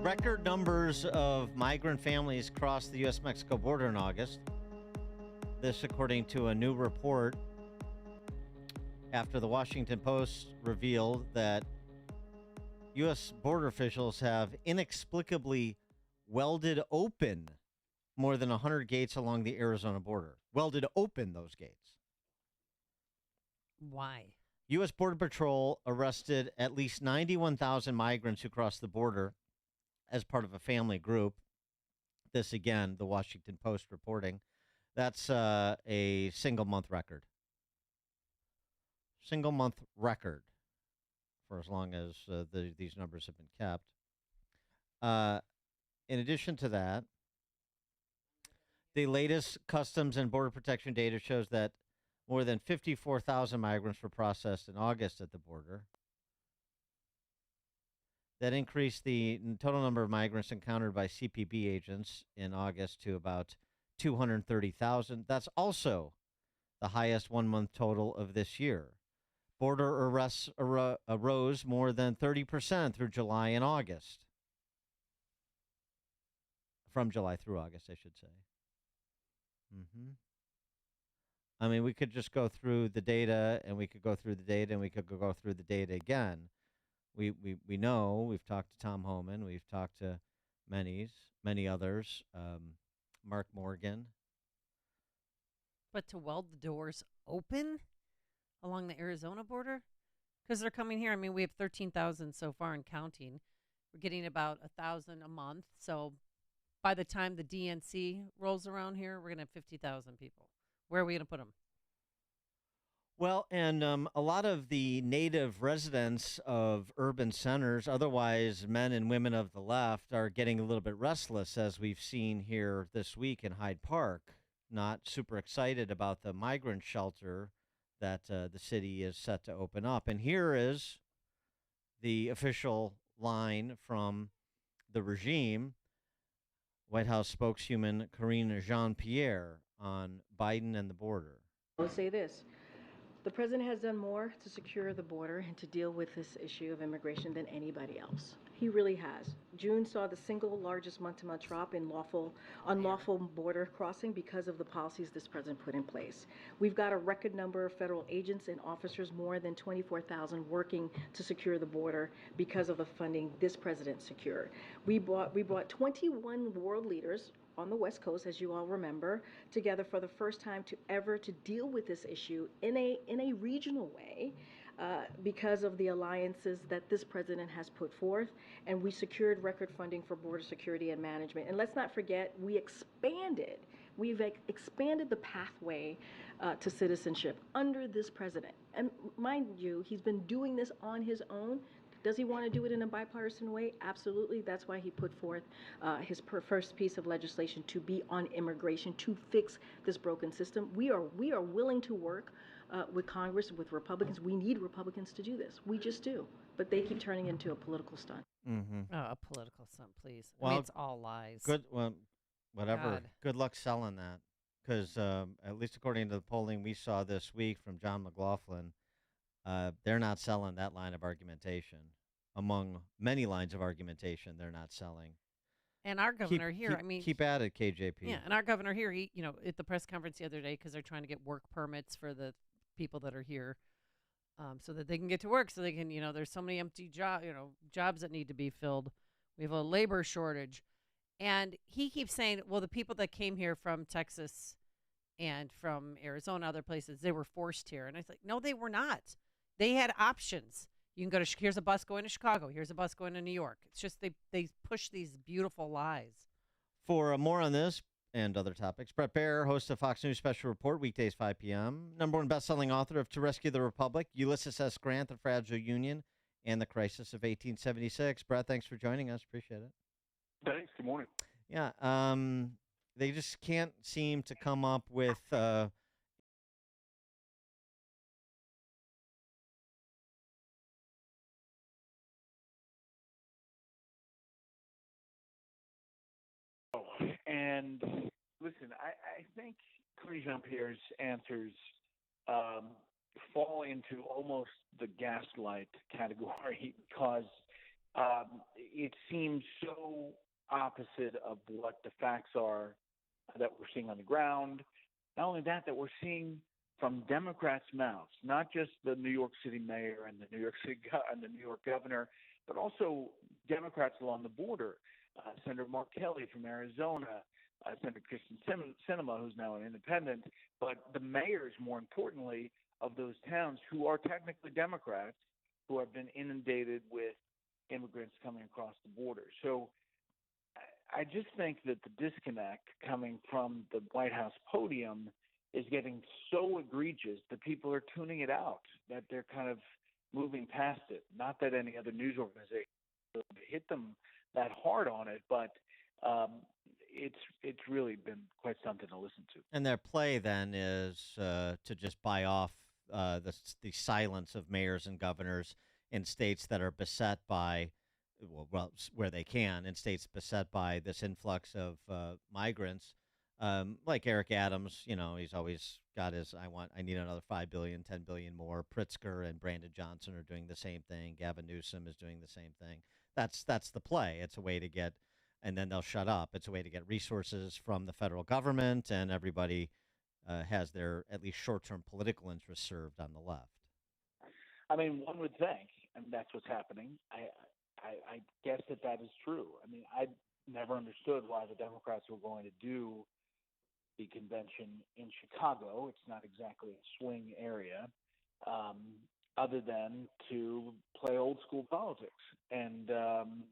Record numbers of migrant families crossed the U.S.-Mexico border in August. This, according to a new report after the Washington Post revealed that U.S. border officials have inexplicably welded open more than 100 gates along the Arizona border. Welded open those gates. Why? U.S. Border Patrol arrested at least 91,000 migrants who crossed the border as part of a family group. This, again, the Washington Post reporting. That's a single-month record. Single-month record for as long as these numbers have been kept. In addition to that, the latest Customs and Border Protection data shows that more than 54,000 migrants were processed in August at the border. That increased the total number of migrants encountered by CPB agents in August to about 230,000. That's also the highest one-month total of this year. Border arrests rose more than 30% through July and August. From July through August, I should say. I mean, we could just go through the data, and we could go through the data, and we could go through the data again. We know, we've talked to Tom Homan, we've talked to many others, Mark Morgan. But to weld the doors open along the Arizona border? Because they're coming here. I mean, we have 13,000 so far and counting. We're getting about 1,000 a month. So by the time the DNC rolls around here, we're going to have 50,000 people. Where are we going to put them? Well, and a lot of the native residents of urban centers, otherwise men and women of the left, are getting a little bit restless, as we've seen here this week in Hyde Park. Not super excited about the migrant shelter that the city is set to open up. And here is the official line from the regime, White House spokeswoman Karine Jean-Pierre on Biden and the border. I'll say this. The president has done more to secure the border and to deal with this issue of immigration than anybody else. He really has. June saw the single largest month-to-month drop in unlawful border crossing because of the policies this president put in place. We've got a record number of federal agents and officers, more than 24,000, working to secure the border because of the funding this president secured. We brought 21 world leaders on the West Coast, as you all remember, together for the first time to deal with this issue in a regional way, because of the alliances that this president has put forth, and we secured record funding for border security and management. And let's not forget, we've expanded the pathway to citizenship under this president. And mind you, he's been doing this on his own. Does he want to do it in a bipartisan way? Absolutely. That's why he put forth his first piece of legislation to be on immigration, to fix this broken system. We are willing to work with Congress, with Republicans. We need Republicans to do this. We just do. But they keep turning into a political stunt. Oh, a political stunt, please. Well, I mean, it's all lies. Good. Well, whatever. God. Good luck selling that. Because at least according to the polling we saw this week from John McLaughlin, they're not selling that line of argumentation. Among many lines of argumentation, they're not selling. And our governor keep at it, KJP. Yeah, and our governor here, he, at the press conference the other day, because they're trying to get work permits for the people that are here, so that they can get to work, so they can, there's so many empty jobs that need to be filled. We have a labor shortage, and he keeps saying, well, the people that came here from Texas and from Arizona, other places, they were forced here. And I was like, no, they were not. They had options. You can go to, here's a bus going to Chicago. Here's a bus going to New York. It's just they push these beautiful lies. For more on this and other topics, Bret Baier, host of Fox News Special Report, weekdays 5 p.m., #1 best-selling author of To Rescue the Republic, Ulysses S. Grant, The Fragile Union, and The Crisis of 1876. Bret, thanks for joining us. Appreciate it. Thanks. Good morning. Yeah, they just can't seem to come up with And listen, I think Karine Jean-Pierre's answers fall into almost the gaslight category because It seems so opposite of what the facts are that we're seeing on the ground. Not only that, that we're seeing from Democrats' mouths, not just the New York City mayor and the New York City and the New York governor, but also Democrats along the border. Senator Mark Kelly from Arizona, Senator Kristen Sinema, who's now an independent, but the mayors, more importantly, of those towns who are technically Democrats, who have been inundated with immigrants coming across the border. So I just think that the disconnect coming from the White House podium is getting so egregious that people are tuning it out, that they're kind of moving past it. Not that any other news organization hit them that hard on it, but it's really been quite something to listen to. And their play then is to just buy off the silence of mayors and governors in states that are beset by, where they can, in states beset by this influx of migrants. Like Eric Adams, he's always got his, I need another 5 billion, 10 billion more. Pritzker and Brandon Johnson are doing the same thing. Gavin Newsom is doing the same thing. That's the play. It's a way to get, and then they'll shut up. It's a way to get resources from the federal government, and everybody has their at least short-term political interests served on the left. I mean, one would think, and that's what's happening. I guess that is true. I mean, I never understood why the Democrats were going to do the convention in Chicago. It's not exactly a swing area, other than to play old school politics. And I'm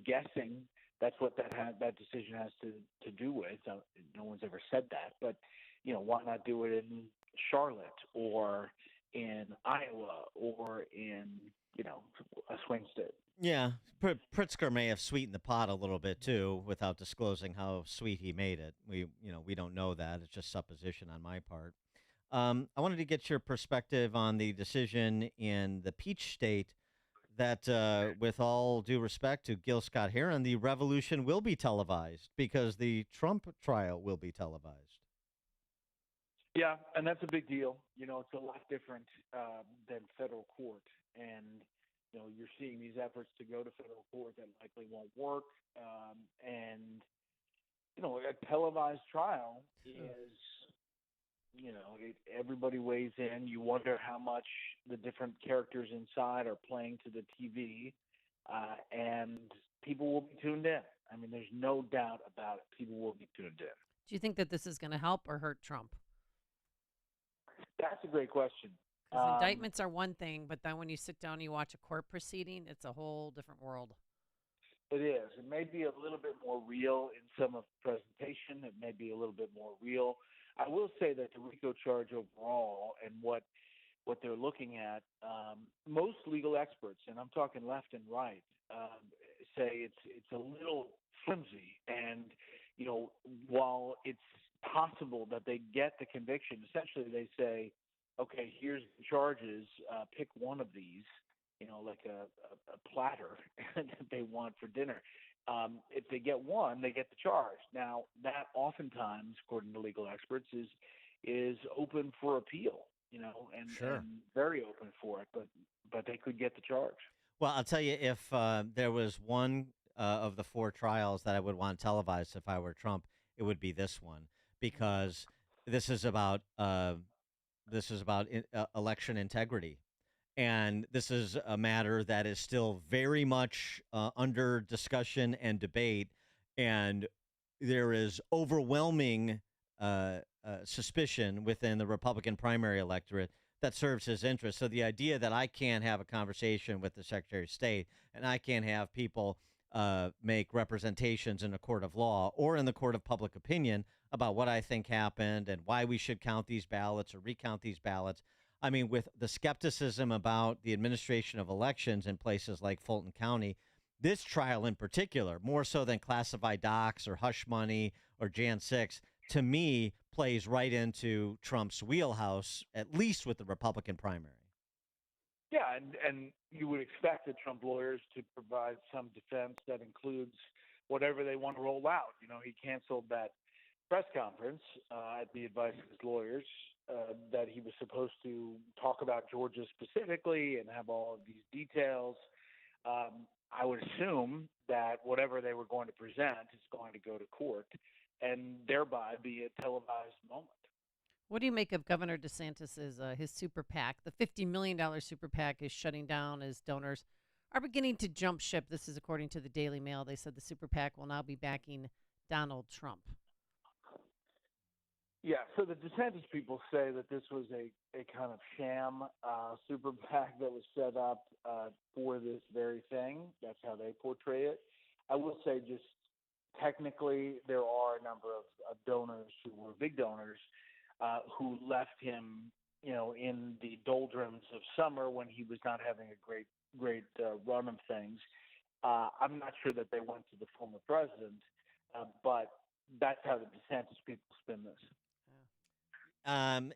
guessing that's what that decision has to do with. No one's ever said that, but why not do it in Charlotte or in Iowa or in a swing state? Yeah, Pritzker may have sweetened the pot a little bit too, without disclosing how sweet he made it. We don't know that. It's just supposition on my part. I wanted to get your perspective on the decision in the Peach State that, with all due respect to Gil Scott-Heron, the revolution will be televised because the Trump trial will be televised. Yeah, and that's a big deal. It's a lot different than federal court, and you're seeing these efforts to go to federal court that likely won't work. And a televised trial is, everybody weighs in. You wonder how much the different characters inside are playing to the TV, and people will be tuned in. I mean, there's no doubt about it. People will be tuned in. Do you think that this is going to help or hurt Trump? That's a great question. Because indictments are one thing, but then when you sit down and you watch a court proceeding, it's a whole different world. It is. It may be a little bit more real in some of the presentation. It may be a little bit more real. I will say that the RICO charge overall and what they're looking at, most legal experts, and I'm talking left and right, say it's a little flimsy. And while it's possible that they get the conviction, essentially they say, okay, here's the charges. Pick one of these, like a platter that they want for dinner. If they get one, they get the charge. Now, that oftentimes, according to legal experts, is open for appeal, and, Sure. and very open for it, but they could get the charge. Well, I'll tell you, if there was one of the four trials that I would want televised if I were Trump, it would be this one, because this is about election integrity. And this is a matter that is still very much under discussion and debate. And there is overwhelming suspicion within the Republican primary electorate that serves his interest. So the idea that I can't have a conversation with the Secretary of State and I can't have people make representations in a court of law or in the court of public opinion about what I think happened and why we should count these ballots or recount these ballots. I mean, with the skepticism about the administration of elections in places like Fulton County, this trial in particular, more so than classified docs or hush money or Jan 6, to me, plays right into Trump's wheelhouse, at least with the Republican primary. Yeah, and you would expect the Trump lawyers to provide some defense that includes whatever they want to roll out. He canceled that press conference at the advice of his lawyers that he was supposed to talk about Georgia specifically and have all of these details. I would assume that whatever they were going to present is going to go to court and thereby be a televised moment. What do you make of Governor DeSantis's his super PAC? The $50 million super PAC is shutting down as donors are beginning to jump ship. This is according to the Daily Mail. They said the super PAC will now be backing Donald Trump. Yeah, so the DeSantis people say that this was a kind of sham super PAC that was set up for this very thing. That's how they portray it. I will say, just technically, there are a number of donors who were big donors who left him, in the doldrums of summer when he was not having a great run of things. I'm not sure that they went to the former president, but that's how the DeSantis people spin this. Well,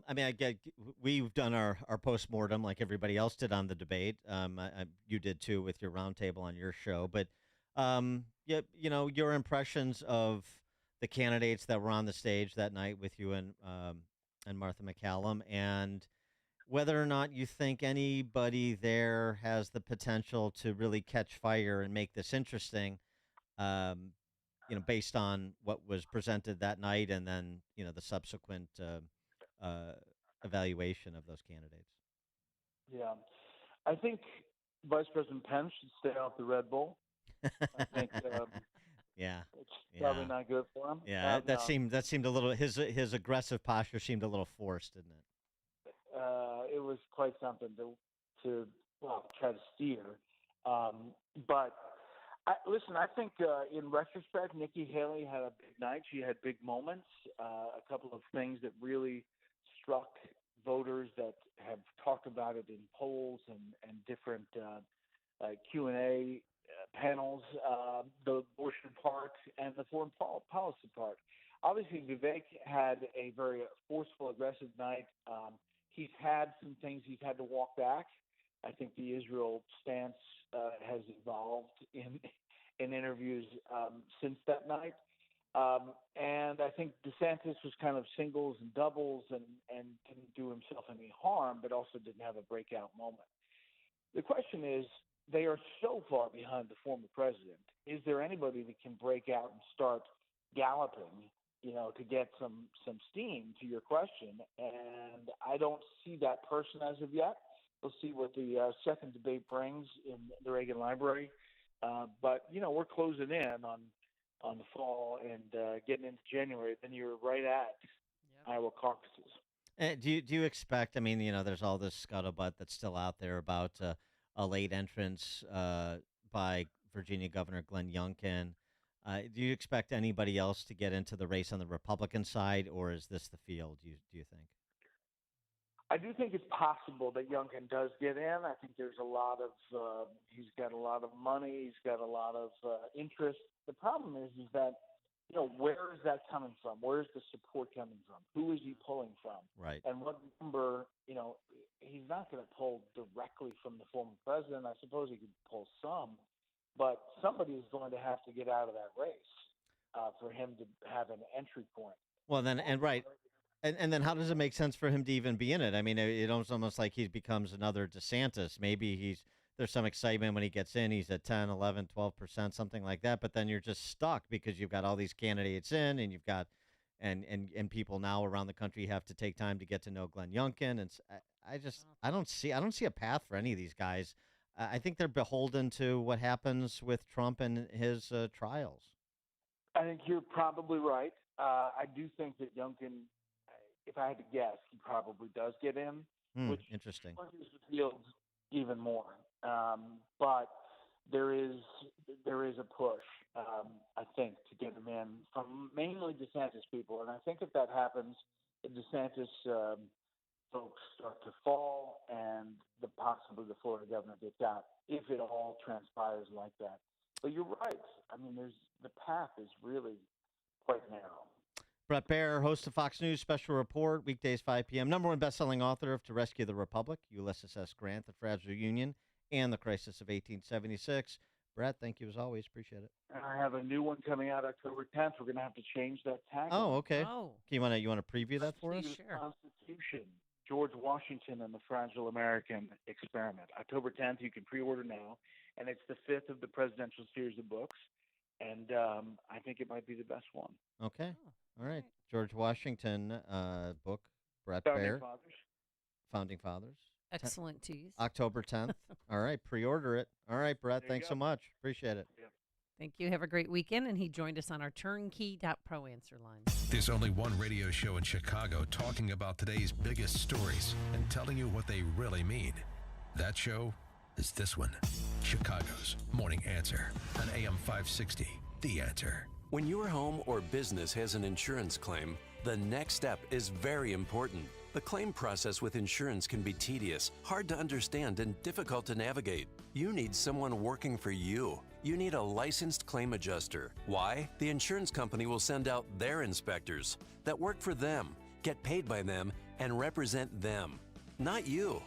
I mean, I get we've done our postmortem like everybody else did on the debate. You did too with your roundtable on your show, but yeah, your impressions of the candidates that were on the stage that night with you and Martha McCallum, and whether or not you think anybody there has the potential to really catch fire and make this interesting. Um, based on what was presented that night, and then the subsequent evaluation of those candidates. Yeah, I think Vice President Pence should stay off the Red Bull. I think yeah, it's probably not good for him. Yeah, that seemed a little his aggressive posture seemed a little forced, didn't it? It was quite something to try to steer, but. Listen, I think in retrospect, Nikki Haley had a big night. She had big moments, a couple of things that really struck voters that have talked about it in polls and different Q&A panels, the abortion part and the foreign policy part. Obviously, Vivek had a very forceful, aggressive night. He's had some things he's had to walk back. I think the Israel stance has evolved in interviews since that night. And I think DeSantis was kind of singles and doubles and didn't do himself any harm, but also didn't have a breakout moment. The question is, they are so far behind the former president. Is there anybody that can break out and start galloping, to get some steam, to your question? And I don't see that person as of yet. We'll see what the second debate brings in the Reagan Library. But, we're closing in on the fall and getting into January. Then you're right at Iowa caucuses. Do you expect, I mean, there's all this scuttlebutt that's still out there about a late entrance by Virginia Governor Glenn Youngkin. Do you expect anybody else to get into the race on the Republican side, or is this the field, do you think? I do think it's possible that Youngkin does get in. I think there's a lot of he's got a lot of money. He's got a lot of interest. The problem is that, where is that coming from? Where is the support coming from? Who is he pulling from? Right. And what number, he's not going to pull directly from the former president. I suppose he could pull some, but somebody is going to have to get out of that race for him to have an entry point. Well, then, and right. And then how does it make sense for him to even be in it? I mean, it's almost like he becomes another DeSantis. Maybe there's some excitement when he gets in. He's at 10, 11, 12%, something like that. But then you're just stuck because you've got all these candidates in, and you've got and people now around the country have to take time to get to know Glenn Youngkin. And I don't see a path for any of these guys. I think they're beholden to what happens with Trump and his trials. I think you're probably right. I do think that Youngkin, if I had to guess, he probably does get in, which interesting. Pushes the field even more. But there is a push, I think, to get him in from mainly DeSantis people. And I think if that happens, the DeSantis folks start to fall, and possibly the Florida governor gets out, if it all transpires like that. But you're right. I mean, the path is really quite narrow. Bret Baier, host of Fox News Special Report, weekdays 5 p.m. #1 best-selling author of To Rescue the Republic, Ulysses S. Grant, The Fragile Union, and The Crisis of 1876. Bret, thank you as always. Appreciate it. And I have a new one coming out October 10th. We're going to have to change that tagline. Oh, okay. Oh. You want to preview that for us? Sure. Constitution. George Washington and the Fragile American Experiment. October 10th, you can pre-order now, and it's the fifth of the presidential series of books, and I think it might be the best one. Okay. Oh, All right. George Washington book, Bret Founding Baier, Fathers. Founding Fathers. excellent tease. October 10th. All right. Pre-order it. All right, Brett. There you Thanks go. so much. Appreciate it. Yeah. Thank you. Have a great weekend. And he joined us on our turnkey.pro answer line. There's only one radio show in Chicago talking about today's biggest stories and telling you what they really mean. That show is this one, Chicago's Morning Answer on AM 560, The Answer. When your home or business has an insurance claim, the next step is very important. The claim process with insurance can be tedious, hard to understand, and difficult to navigate. You need someone working for you. You need a licensed claim adjuster. Why? The insurance company will send out their inspectors that work for them, get paid by them, and represent them, not you.